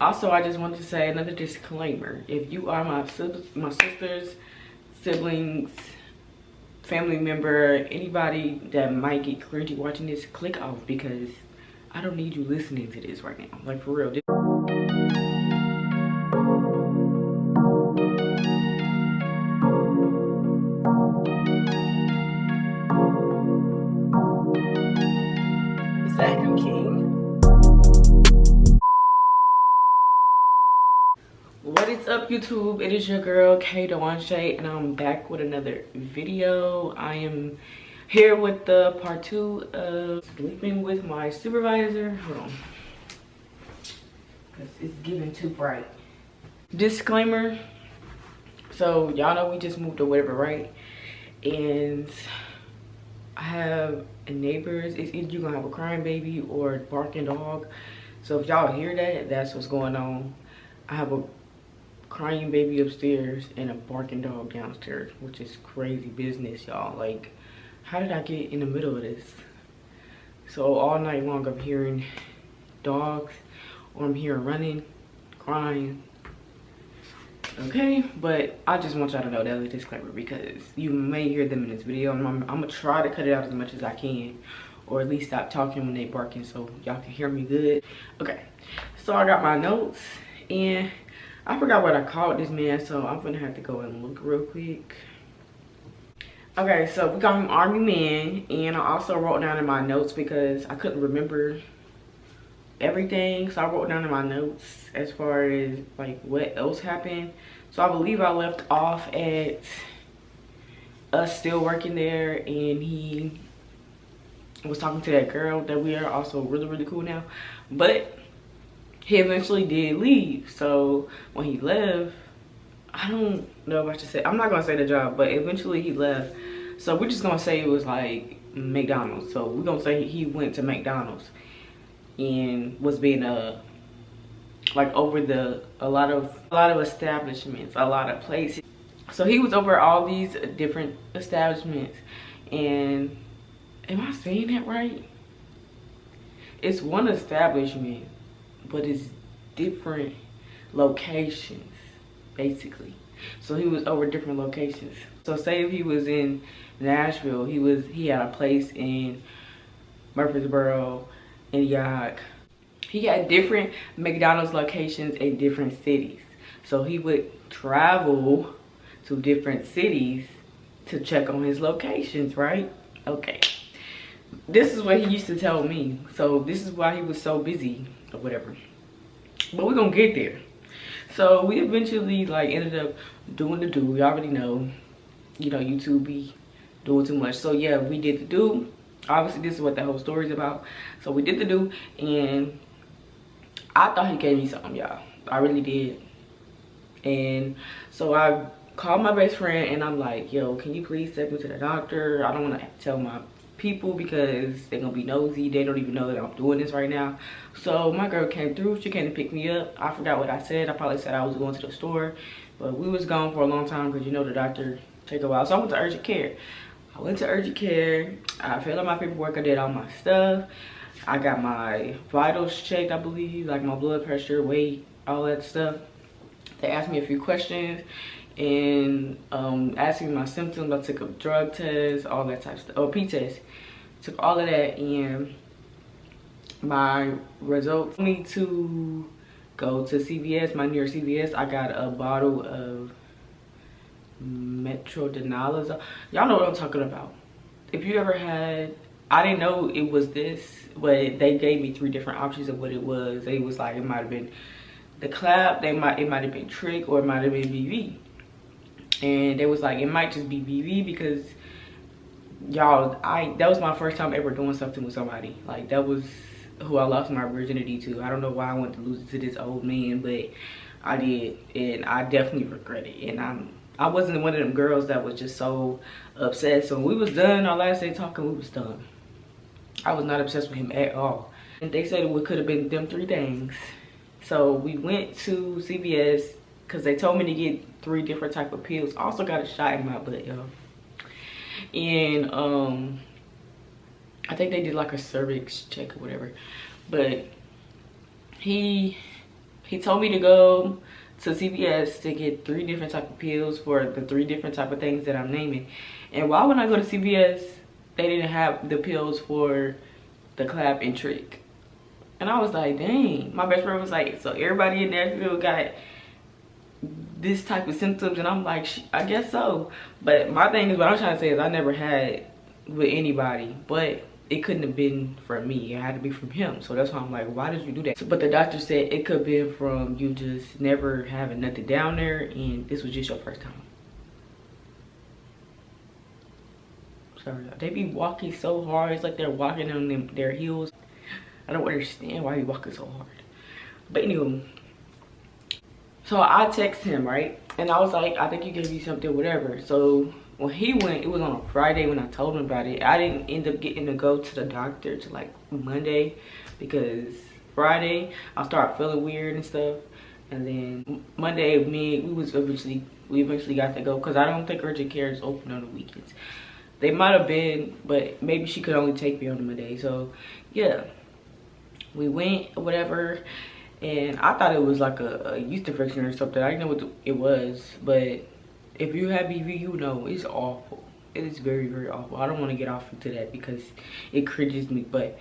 Also, I just wanted to say another disclaimer. If you are my sisters, siblings, family member, anybody that might get cringy watching this, click off, because I don't need you listening to this right now. Like, for real. Is that him, King? What is up, YouTube? It is your girl K Dewanche, and I'm back with another video. I am here with the part 2 of sleeping with my supervisor. Hold on, because it's giving too bright. Disclaimer. So y'all know we just moved or whatever, right? And I have neighbors. It's either you're gonna have a crying baby or a barking dog. So if y'all hear that, that's what's going on. I have a crying baby upstairs and a barking dog downstairs, which is crazy business, y'all. Like, how did I get in the middle of this? So all night long I'm hearing dogs, or I'm hearing running, crying. Okay, but I just want y'all to know that was a disclaimer, because you may hear them in this video, and I'm gonna try to cut it out as much as I can, or at least stop talking when they barking so y'all can hear me good. Okay, so I got my notes, and I forgot what I called this man, so I'm gonna have to go and look real quick. Okay, so we got him Army Man, and I also wrote down in my notes because I couldn't remember everything, so I wrote down in my notes as far as like what else happened. So I believe I left off at us still working there, and he was talking to that girl that we are also really cool now, but he eventually did leave. So when he left, I don't know if I should say, I'm not gonna say the job, but eventually he left. So we're just gonna say it was like McDonald's. So we're gonna say he went to McDonald's and was being like over a lot of establishments, a lot of places. So he was over all these different establishments. And am I saying that right? It's one establishment, but it's different locations, basically. So he was over different locations. So say if he was in Nashville, he had a place in Murfreesboro, and he had different McDonald's locations in different cities. So he would travel to different cities to check on his locations, right? Okay. This is what he used to tell me. So this is why he was so busy or whatever. But we're gonna get there. So we eventually like ended up doing the do. We already know, you know, YouTube be doing too much. So yeah, we did the do. Obviously this is what the whole story is about. So we did the do, and I thought he gave me something, y'all. I really did. And so I called my best friend, and I'm like, yo, can you please take me to the doctor? I don't want to tell my people because they're gonna be nosy. They don't even know that I'm doing this right now. So my girl came through. She came to pick me up. I forgot what I said. I probably said I was going to the store, but we was gone for a long time because, you know, the doctor take a while. So I went to urgent care. I filled out my paperwork. I did all my stuff. I got my vitals checked, I believe, like my blood pressure, weight, all that stuff. They asked me a few questions and asked me my symptoms. I took a drug test, all that type of stuff, or P test. Took all of that, and my results me to go to CVS, my nearest CVS. I got a bottle of metronidazole. Y'all know what I'm talking about. If you ever had, I didn't know it was this, but they gave me 3 different options of what it was. They was like, it might have been the clap, it might have been trick, or it might have been BV. And they was like, it might just be BV because, y'all, that was my first time ever doing something with somebody. Like, that was who I lost my virginity to. I don't know why I wanted to lose it to this old man, but I did, and I definitely regret it. And I wasn't one of them girls that was just so obsessed. So when we was done, our last day talking, we was done. I was not obsessed with him at all. And they said it could have been them 3 things. So we went to CVS because they told me to get 3 different type of pills. I also got a shot in my butt, y'all. And I think they did like a cervix check or whatever. But he He told me to go to CVS to get 3 different type of pills for the 3 different type of things that I'm naming. And why would I go to CVS? They didn't have the pills for the clap and trick. And I was like, dang. My best friend was like, so everybody in Nashville got this type of symptoms? And I'm like, I guess so. But my thing is, what I'm trying to say is I never had with anybody, but it couldn't have been from me. It had to be from him. So that's why I'm like, why did you do that? But the doctor said it could be from you just never having nothing down there, and this was just your first time. Sorry, they be walking so hard. It's like they're walking on their heels. I don't understand why he walking so hard. But anyway, so I text him, right? And I was like, I think you gave me something, whatever. So when he went, it was on a Friday when I told him about it. I didn't end up getting to go to the doctor till like Monday, because Friday I started feeling weird and stuff. And then Monday, we eventually got to go, because I don't think urgent care is open on the weekends. They might have been, but maybe she could only take me on a Monday. So yeah, we went, whatever. And I thought it was like a yeast infection or something. I didn't know what it was, but if you have BV, you know it's awful. It is very, very awful. I don't want to get off into that because it cringes me, but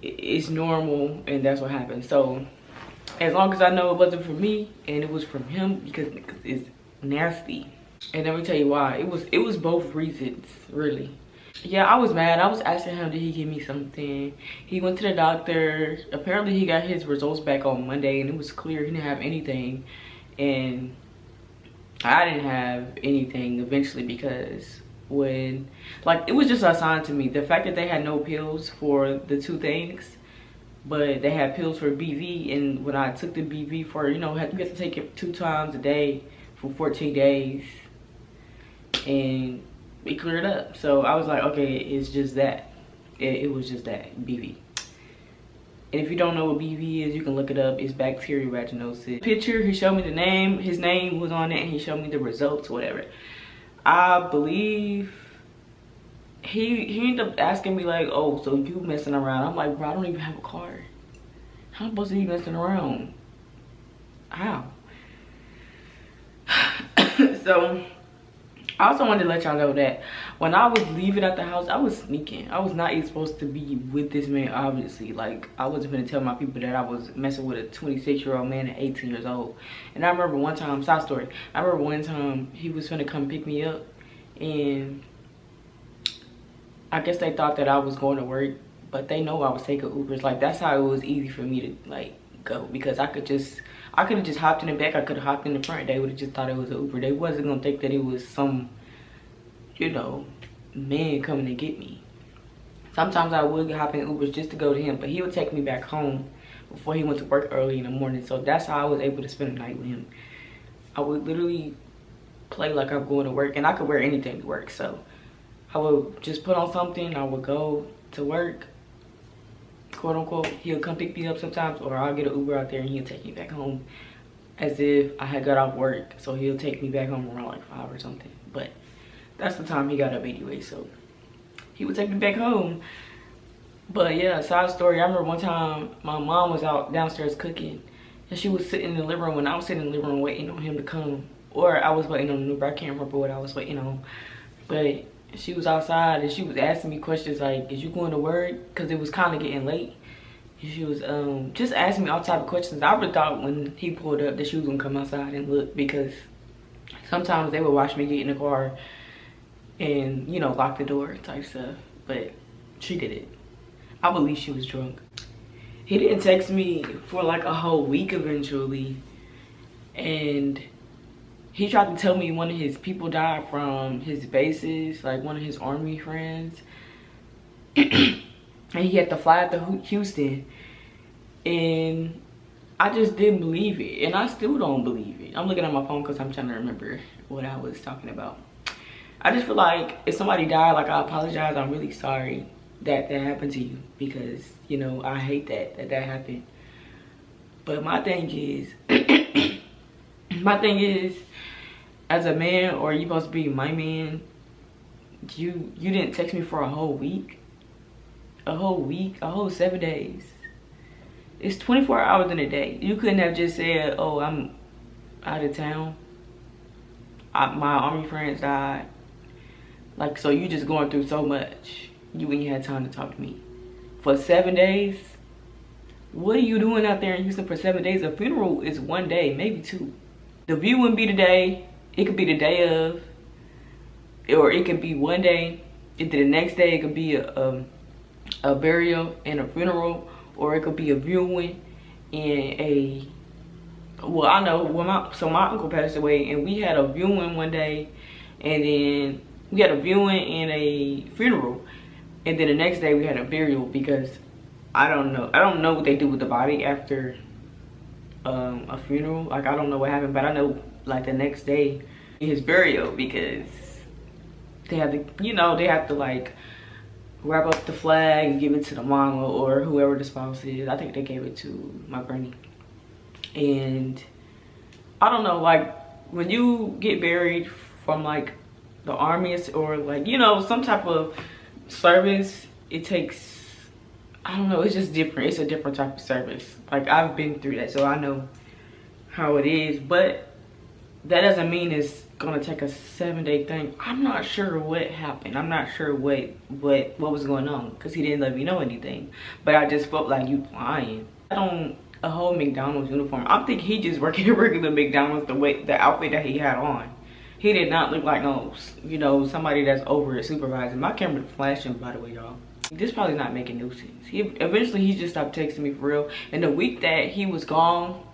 it's normal, and that's what happened. So as long as I know it wasn't from me and it was from him, because it's nasty. And let me tell you why. It was both reasons, really. Yeah, I was mad. I was asking him, did he give me something? He went to the doctor. Apparently he got his results back on Monday, and it was clear he didn't have anything. And I didn't have anything eventually, because when, like, it was just a sign to me. The fact that they had no pills for the 2 things, but they had pills for BV. And when I took the BV for, you know, you have to take it 2 times a day for 14 days. And it cleared up. So I was like, okay, it's just that. It was just that, BV. And if you don't know what BV is, you can look it up. It's bacterial vaginosis. Picture, he showed me the name. His name was on it, and he showed me the results, whatever. I believe he ended up asking me like, oh, so you messing around? I'm like, bro, I don't even have a car. How am I supposed to be messing around? How? So I also wanted to let y'all know that when I was leaving out the house, I was sneaking. I was not even supposed to be with this man, obviously. Like, I wasn't gonna tell my people that I was messing with a 26-year-old man at 18 years old. And I remember one time, side story, I remember one time he was gonna come pick me up, and I guess they thought that I was going to work, but they know I was taking Ubers. Like, that's how it was easy for me to, like, go, because I could have just hopped in the back. I could have hopped in the front. They would have just thought it was an Uber. They wasn't gonna think that it was some, you know, man coming to get me. Sometimes I would hop in Ubers just to go to him, but he would take me back home before he went to work early in the morning. So that's how I was able to spend the night with him. I would literally play like I'm going to work, and I could wear anything to work. So I would just put on something. I would go to work, quote unquote. He'll come pick me up sometimes, or I'll get an Uber out there and he'll take me back home as if I had got off work. So he'll take me back home around like 5 or something. But that's the time he got up anyway, so he would take me back home. But yeah, side story, I remember one time my mom was out downstairs cooking, and she was sitting in the living room, and I was sitting in the living room waiting on him to come. Or I was waiting on an Uber. I can't remember what I was waiting on. But she was outside, and she was asking me questions like, is you going to work? Because it was kind of getting late. And she was just asking me all type of questions. I really thought when he pulled up that she was going to come outside and look, because sometimes they would watch me get in the car and, you know, lock the door type stuff. But she did it. I believe she was drunk. He didn't text me for like a whole week eventually. And he tried to tell me one of his people died from his bases, like one of his army friends. And he had to fly out to Houston. And I just didn't believe it. And I still don't believe it. I'm looking at my phone because I'm trying to remember what I was talking about. I just feel like if somebody died, like, I apologize. I'm really sorry that that happened to you, because, you know, I hate that happened. But my thing is, as a man, or you supposed to be my man, you didn't text me for a whole week, a whole 7 days. It's 24 hours in a day. You couldn't have just said, oh, I'm out of town. My army friends died. Like, so you just going through so much. You ain't had time to talk to me. For 7 days? What are you doing out there in Houston for 7 days? A funeral is 1 day, maybe 2. The view wouldn't be the day. It could be the day of. Or it could be 1 day. And then the next day it could be a burial and a funeral. Or it could be a viewing and a... Well, I know, my uncle passed away and we had a viewing 1 day. And then we had a viewing and a funeral. And then the next day we had a burial because I don't know what they do with the body after a funeral. Like, I don't know what happened, but I know like the next day his burial, because they have to, you know, they have to like wrap up the flag and give it to the mama or whoever the spouse is. I think they gave it to my granny. And I don't know, like when you get buried from like the army or like, you know, some type of service, it takes, I don't know, it's just different. It's a different type of service. Like, I've been through that, so I know how it is, but that doesn't mean it's gonna take a 7-day thing. I'm not sure what happened. I'm not sure what was going on, because he didn't let me know anything. But I just felt like you lying. I don't a whole McDonald's uniform. I'm thinking he just working at regular McDonald's, the outfit that he had on. He did not look like no, you know, somebody that's over a supervisor. My camera's flashing, by the way, y'all. This probably not making no sense. Eventually he just stopped texting me for real. And the week that he was gone,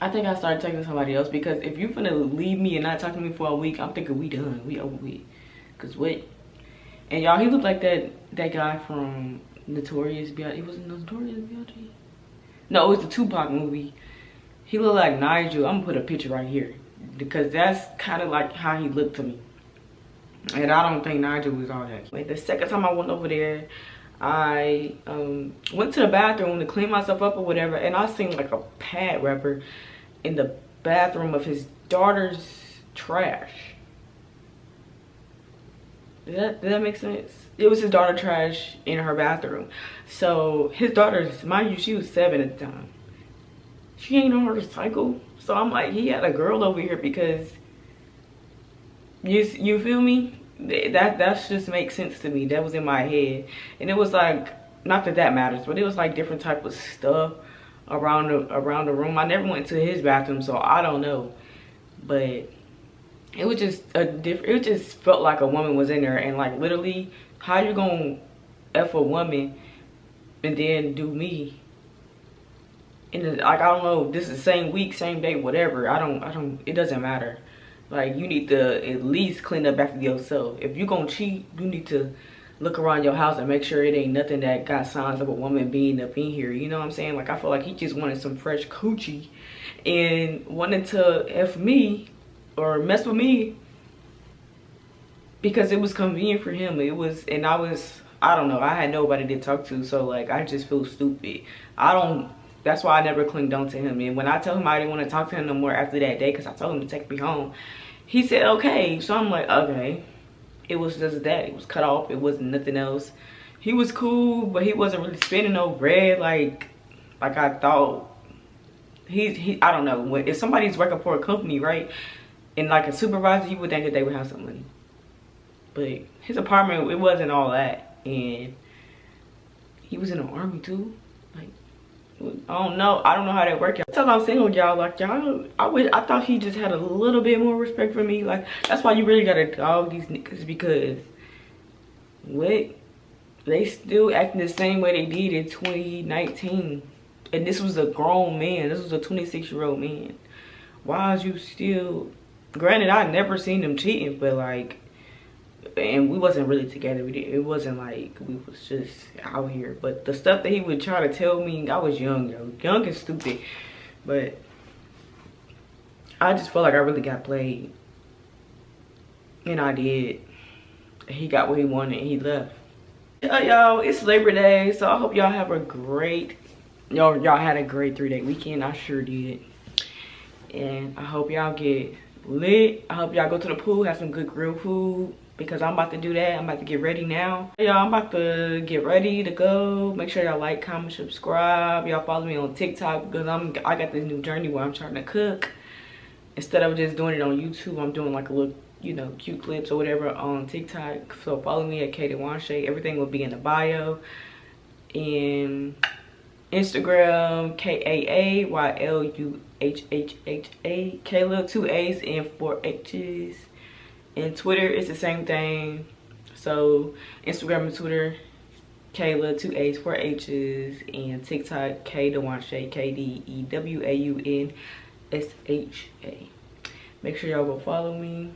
I think I started texting somebody else, because if you finna leave me and not talk to me for a week, I'm thinking we done, we over with. Cause what? And y'all, he looked like that guy from Notorious B.I.G. It was Notorious B.I.G. No, it was the Tupac movie. He looked like Nigel. I'm gonna put a picture right here, because that's kind of like how he looked to me. And I don't think Nigel was all that. Like, the second time I went over there, I went to the bathroom to clean myself up or whatever, and I seen like a pad wrapper in the bathroom of his daughter's trash. Did that make sense? It was his daughter's trash in her bathroom. So his daughter's, mind you, she was 7 at the time. She ain't on her cycle. So I'm like, he had a girl over here, because you feel me? That just makes sense to me. That was in my head. And it was like, not that matters, but it was like different type of stuff around the room. I never went to his bathroom, so I don't know. But it was just it just felt like a woman was in there. And like, literally, how you gonna F a woman and then do me? And like, I don't know, this is the same week, same day, whatever. I don't, it doesn't matter. Like, you need to at least clean up after yourself. If you gonna cheat, you need to look around your house and make sure it ain't nothing that got signs of a woman being up in here. You know what I'm saying? Like, I feel like he just wanted some fresh coochie and wanted to F me or mess with me because it was convenient for him. It was, and I don't know, I had nobody to talk to, so like, I just feel stupid. That's why I never clinged on to him. And when I told him I didn't want to talk to him no more after that day, because I told him to take me home, he said okay. So I'm like, okay. It was just that. It was cut off. It wasn't nothing else. He was cool, but he wasn't really spending no bread like I thought. I don't know. If somebody's working for a company, right, and like a supervisor, you would think that they would have some money. But his apartment, it wasn't all that. And he was in the army too. Like, I don't know how that worked. That's all I'm saying with y'all. Like, y'all, I thought he just had a little bit more respect for me. Like, that's why you really gotta dog these niggas, because what? They still acting the same way they did in 2019. And this was a grown man. This was a 26-year-old man. Why is you still, granted, I never seen him cheating, but like, and we wasn't really together. It wasn't like we was just out here. But the stuff that he would try to tell me, I was young, yo. Young and stupid. But I just felt like I really got played. And I did. He got what he wanted and he left. Y'all, it's Labor Day, so I hope y'all have a great, y'all had a great 3-day weekend. I sure did. And I hope y'all get lit. I hope y'all go to the pool, have some good grilled food. because I'm about to do that. I'm about to get ready now. Y'all, I'm about to get ready to go. Make sure y'all like, comment, subscribe. Y'all follow me on TikTok because I got this new journey where I'm trying to cook. Instead of just doing it on YouTube, I'm doing like a little, you know, cute clips or whatever on TikTok. So follow me at Kay Dewanshay. Everything will be in the bio. And Instagram, KAAYLUHHHA, Kayla, 2 A's and 4 H's. And Twitter is the same thing. So Instagram and Twitter, Kayla, 2 A's, 4 H's. And TikTok, Kay Dewanshay, KDEWAUNSHA. Make sure y'all go follow me.